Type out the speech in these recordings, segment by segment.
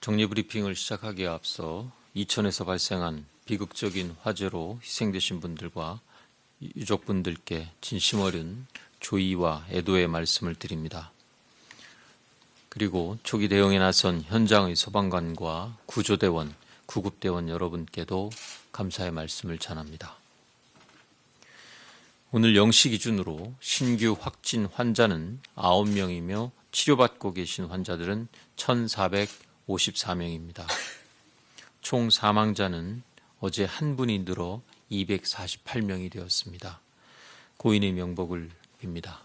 정리브리핑을 시작하기에 앞서 이천에서 발생한 비극적인 화재로 희생되신 분들과 유족분들께 진심 어린 조의와 애도의 말씀을 드립니다. 그리고 초기 대응에 나선 현장의 소방관과 구조대원, 구급대원 여러분께도 감사의 말씀을 전합니다. 오늘 0시 기준으로 신규 확진 환자는 9명이며 치료받고 계신 환자들은 1,454명입니다. 총 사망자는 어제 한 분이 늘어 248명이 되었습니다. 고인의 명복을 빕니다.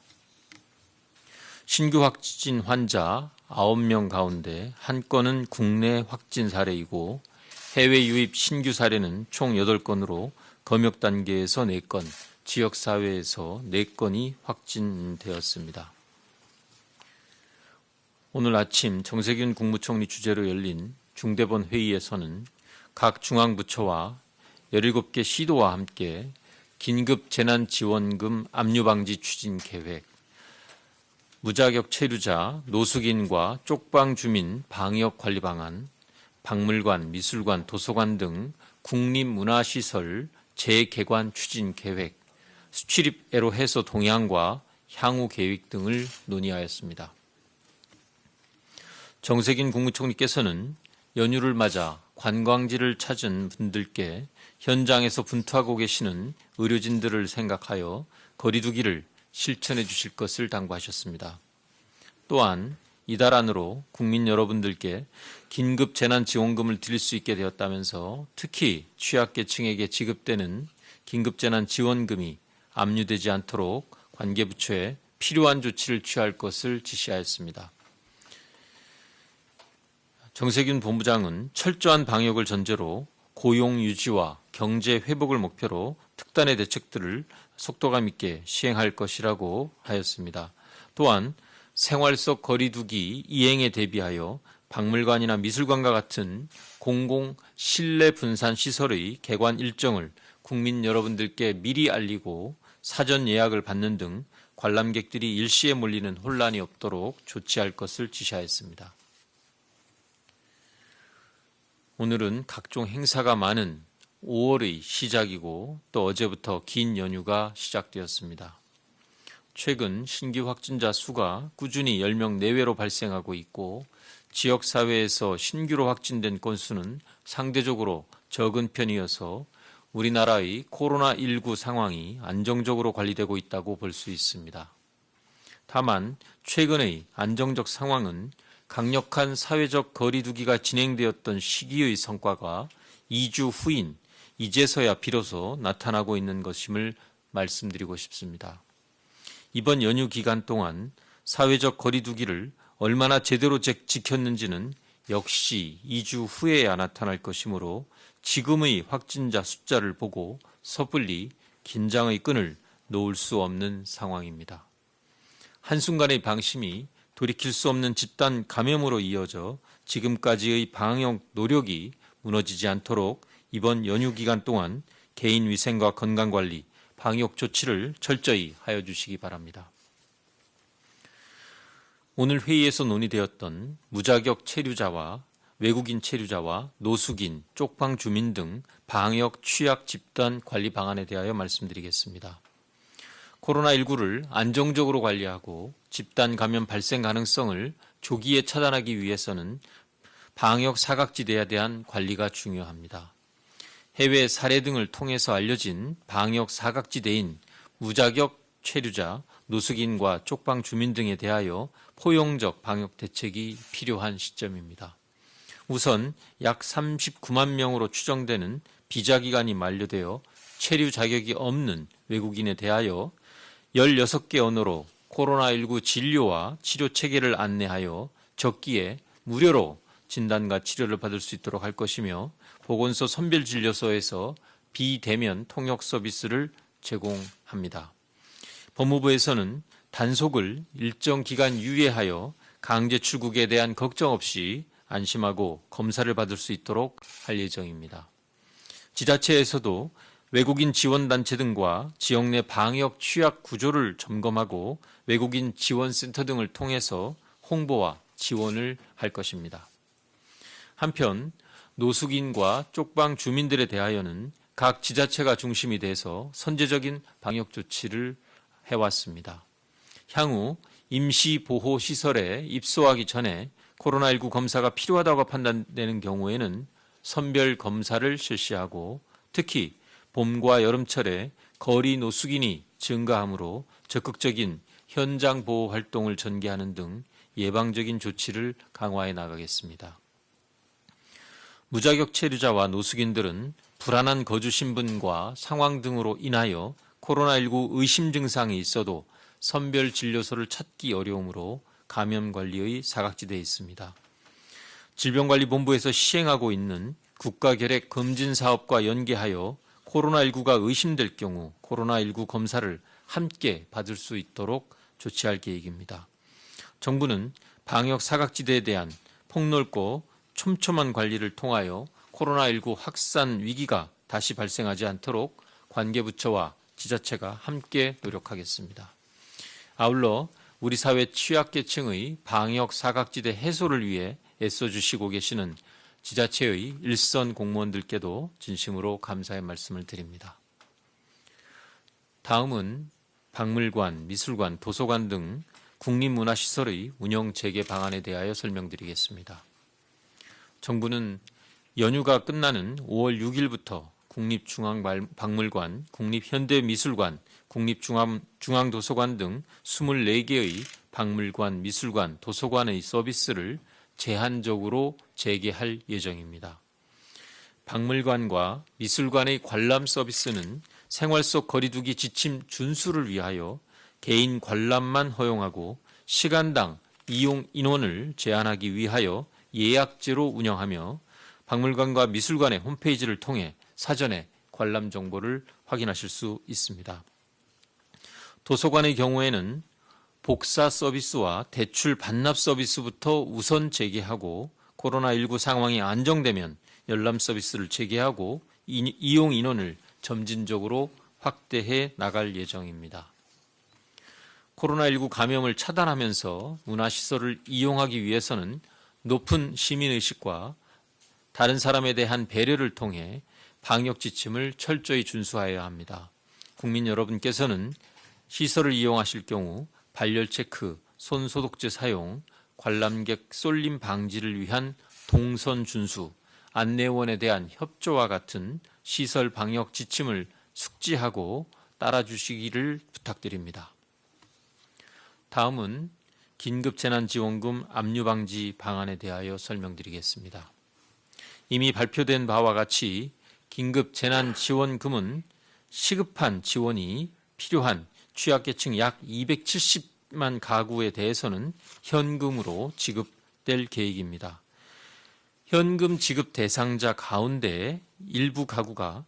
신규 확진 환자 9명 가운데 한 건은 국내 확진 사례이고 해외 유입 신규 사례는 총 8건으로 검역 단계에서 4건, 지역사회에서 4건이 확진되었습니다. 오늘 아침 정세균 국무총리 주재로 열린 중대본 회의에서는 각 중앙부처와 17개 시도와 함께 긴급재난지원금 압류방지 추진 계획, 무자격 체류자, 노숙인과 쪽방주민 방역관리 방안, 박물관, 미술관, 도서관 등 국립문화시설 재개관 추진 계획, 수출입 애로 해소 동향과 향후 계획 등을 논의하였습니다. 정세균 국무총리께서는 연휴를 맞아 관광지를 찾은 분들께 현장에서 분투하고 계시는 의료진들을 생각하여 거리 두기를 실천해 주실 것을 당부하셨습니다. 또한 이달 안으로 국민 여러분들께 긴급 재난지원금을 드릴 수 있게 되었다면서 특히 취약계층에게 지급되는 긴급재난지원금이 압류되지 않도록 관계부처에 필요한 조치를 취할 것을 지시하였습니다. 정세균 본부장은 철저한 방역을 전제로 고용 유지와 경제 회복을 목표로 특단의 대책들을 속도감 있게 시행할 것이라고 하였습니다. 또한 생활 속 거리 두기 이행에 대비하여 박물관이나 미술관과 같은 공공 실내 분산 시설의 개관 일정을 국민 여러분들께 미리 알리고 사전 예약을 받는 등 관람객들이 일시에 몰리는 혼란이 없도록 조치할 것을 지시하였습니다. 오늘은 각종 행사가 많은 5월의 시작이고 또 어제부터 긴 연휴가 시작되었습니다. 최근 신규 확진자 수가 꾸준히 10명 내외로 발생하고 있고 지역사회에서 신규로 확진된 건수는 상대적으로 적은 편이어서 우리나라의 코로나19 상황이 안정적으로 관리되고 있다고 볼 수 있습니다. 다만 최근의 안정적 상황은 강력한 사회적 거리 두기가 진행되었던 시기의 성과가 2주 후인 이제서야 비로소 나타나고 있는 것임을 말씀드리고 싶습니다. 이번 연휴 기간 동안 사회적 거리 두기를 얼마나 제대로 지켰는지는 역시 2주 후에야 나타날 것이므로 지금의 확진자 숫자를 보고 섣불리 긴장의 끈을 놓을 수 없는 상황입니다. 한순간의 방심이 돌이킬 수 없는 집단 감염으로 이어져 지금까지의 방역 노력이 무너지지 않도록 이번 연휴 기간 동안 개인 위생과 건강관리, 방역 조치를 철저히 하여 주시기 바랍니다. 오늘 회의에서 논의되었던 무자격 체류자와 외국인 체류자와 노숙인, 쪽방 주민 등 방역 취약 집단 관리 방안에 대하여 말씀드리겠습니다. 코로나19를 안정적으로 관리하고 집단 감염 발생 가능성을 조기에 차단하기 위해서는 방역 사각지대에 대한 관리가 중요합니다. 해외 사례 등을 통해서 알려진 방역 사각지대인 무자격 체류자, 노숙인과 쪽방 주민 등에 대하여 포용적 방역 대책이 필요한 시점입니다. 우선 약 39만 명으로 추정되는 비자 기간이 만료되어 체류 자격이 없는 외국인에 대하여 16개 언어로 코로나19 진료와 치료 체계를 안내하여 적기에 무료로 진단과 치료를 받을 수 있도록 할 것이며 보건소 선별진료소에서 비대면 통역 서비스를 제공합니다. 법무부에서는 단속을 일정 기간 유예하여 강제 출국에 대한 걱정 없이 안심하고 검사를 받을 수 있도록 할 예정입니다. 지자체에서도 외국인 지원단체 등과 지역 내 방역 취약 구조를 점검하고 외국인 지원센터 등을 통해서 홍보와 지원을 할 것입니다. 한편 노숙인과 쪽방 주민들에 대하여는 각 지자체가 중심이 돼서 선제적인 방역 조치를 해왔습니다. 향후 임시보호시설에 입소하기 전에 코로나19 검사가 필요하다고 판단되는 경우에는 선별 검사를 실시하고 특히 봄과 여름철에 거리 노숙인이 증가하므로 적극적인 현장 보호 활동을 전개하는 등 예방적인 조치를 강화해 나가겠습니다. 무자격 체류자와 노숙인들은 불안한 거주 신분과 상황 등으로 인하여 코로나19 의심 증상이 있어도 선별 진료소를 찾기 어려우므로 감염 관리의 사각지대에 있습니다. 질병관리본부에서 시행하고 있는 국가결핵 검진 사업과 연계하여 코로나19가 의심될 경우 코로나19 검사를 함께 받을 수 있도록 조치할 계획입니다. 정부는 방역 사각지대에 대한 폭넓고 촘촘한 관리를 통하여 코로나19 확산 위기가 다시 발생하지 않도록 관계부처와 지자체가 함께 노력하겠습니다. 아울러 우리 사회 취약계층의 방역 사각지대 해소를 위해 애써주시고 계시는 지자체의 일선 공무원들께도 진심으로 감사의 말씀을 드립니다. 다음은 박물관, 미술관, 도서관 등 국립문화시설의 운영 재개 방안에 대하여 설명드리겠습니다. 정부는 연휴가 끝나는 5월 6일부터 국립중앙박물관, 국립현대미술관, 국립중앙도서관 등 24개의 박물관, 미술관, 도서관의 서비스를 제한적으로 재개할 예정입니다. 박물관과 미술관의 관람 서비스는 생활 속 거리두기 지침 준수를 위하여 개인 관람만 허용하고 시간당 이용 인원을 제한하기 위하여 예약제로 운영하며 박물관과 미술관의 홈페이지를 통해 사전에 관람 정보를 확인하실 수 있습니다. 도서관의 경우에는 복사 서비스와 대출 반납 서비스부터 우선 재개하고 코로나19 상황이 안정되면 열람 서비스를 재개하고 이용 인원을 점진적으로 확대해 나갈 예정입니다. 코로나19 감염을 차단하면서 문화시설을 이용하기 위해서는 높은 시민의식과 다른 사람에 대한 배려를 통해 방역 지침을 철저히 준수하여야 합니다. 국민 여러분께서는 시설을 이용하실 경우 발열 체크, 손 소독제 사용, 관람객 쏠림 방지를 위한 동선 준수, 안내원에 대한 협조와 같은 시설 방역 지침을 숙지하고 따라주시기를 부탁드립니다. 다음은 긴급재난지원금 압류방지 방안에 대하여 설명드리겠습니다. 이미 발표된 바와 같이 긴급재난지원금은 시급한 지원이 필요한 취약계층 약 270만 가구에 대해서는 현금으로 지급될 계획입니다. 현금 지급 대상자 가운데 일부 가구가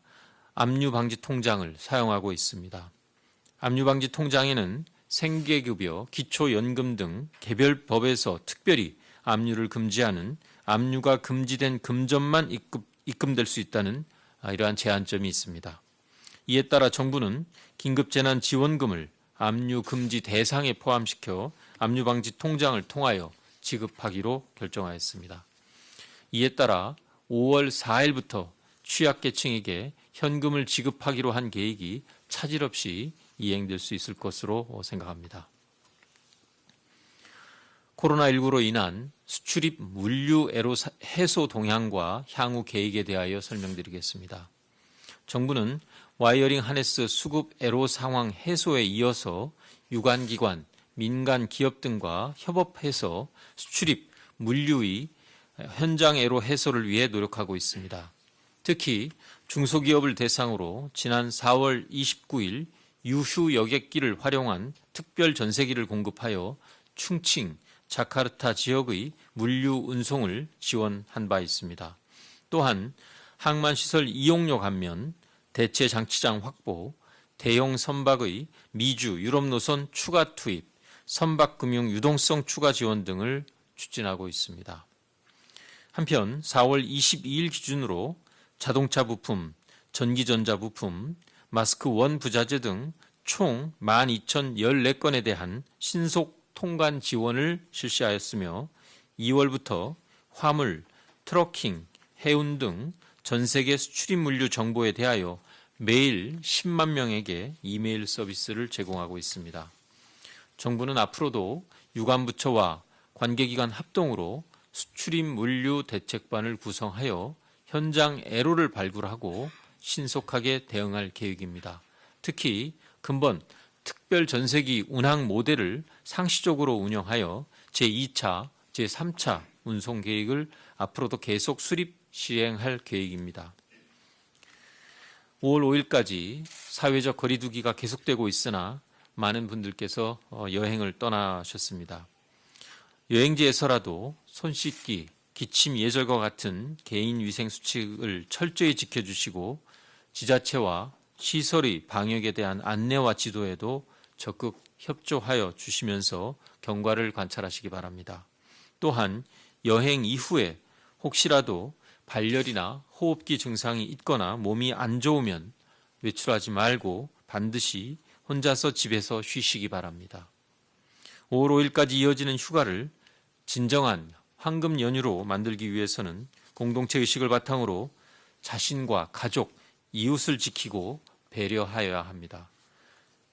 압류방지 통장을 사용하고 있습니다. 압류방지 통장에는 생계급여, 기초연금 등 개별 법에서 특별히 압류를 금지하는 압류가 금지된 금전만 입금될 수 있다는 이러한 제한점이 있습니다. 이에 따라 정부는 긴급재난지원금을 압류 금지 대상에 포함시켜 압류방지 통장을 통하여 지급하기로 결정하였습니다. 이에 따라 5월 4일부터 취약계층에게 현금을 지급하기로 한 계획이 차질 없이 이행될 수 있을 것으로 생각합니다. 코로나19로 인한 수출입 물류 애로 해소 동향과 향후 계획에 대하여 설명드리겠습니다. 정부는 와이어링 하네스 수급 애로 상황 해소에 이어서 유관기관, 민간 기업 등과 협업해서 수출입 물류의 현장 애로 해소를 위해 노력하고 있습니다. 특히 중소기업을 대상으로 지난 4월 29일 유휴 여객기를 활용한 특별 전세기를 공급하여 충칭, 자카르타 지역의 물류 운송을 지원한 바 있습니다. 또한 항만시설 이용료 감면, 대체 장치장 확보, 대형 선박의 미주, 유럽 노선 추가 투입, 선박금융 유동성 추가 지원 등을 추진하고 있습니다. 한편 4월 22일 기준으로 자동차 부품, 전기전자 부품, 마스크 원 부자재 등 총 12,014건에 대한 신속 통관 지원을 실시하였으며 2월부터 화물, 트러킹, 해운 등 전 세계 수출입 물류 정보에 대하여 매일 10만 명에게 이메일 서비스를 제공하고 있습니다. 정부는 앞으로도 유관부처와 관계기관 합동으로 수출입 물류 대책반을 구성하여 현장 애로를 발굴하고 신속하게 대응할 계획입니다. 특히 근본 특별 전세기 운항 모델을 상시적으로 운영하여 제2차, 제3차 운송 계획을 앞으로도 계속 수립 시행할 계획입니다. 5월 5일까지 사회적 거리두기가 계속되고 있으나 많은 분들께서 여행을 떠나셨습니다. 여행지에서라도 손 씻기, 기침 예절과 같은 개인 위생 수칙을 철저히 지켜주시고 지자체와 시설의 방역에 대한 안내와 지도에도 적극 협조하여 주시면서 경과를 관찰하시기 바랍니다. 또한 여행 이후에 혹시라도 발열이나 호흡기 증상이 있거나 몸이 안 좋으면 외출하지 말고 반드시 혼자서 집에서 쉬시기 바랍니다. 5월 5일까지 이어지는 휴가를 진정한 황금 연휴로 만들기 위해서는 공동체 의식을 바탕으로 자신과 가족, 이웃을 지키고 배려하여야 합니다.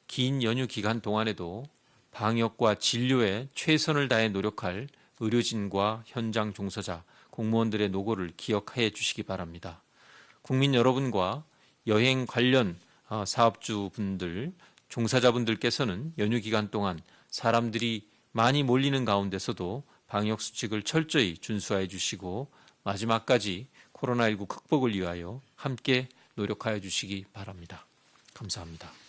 긴 연휴 기간 동안에도 방역과 진료에 최선을 다해 노력할 의료진과 현장 종사자, 공무원들의 노고를 기억해 주시기 바랍니다. 국민 여러분과 여행 관련 사업주분들, 종사자분들께서는 연휴 기간 동안 사람들이 많이 몰리는 가운데서도 방역 수칙을 철저히 준수해 주시고 마지막까지 코로나19 극복을 위하여 함께 노력하여 주시기 바랍니다. 감사합니다.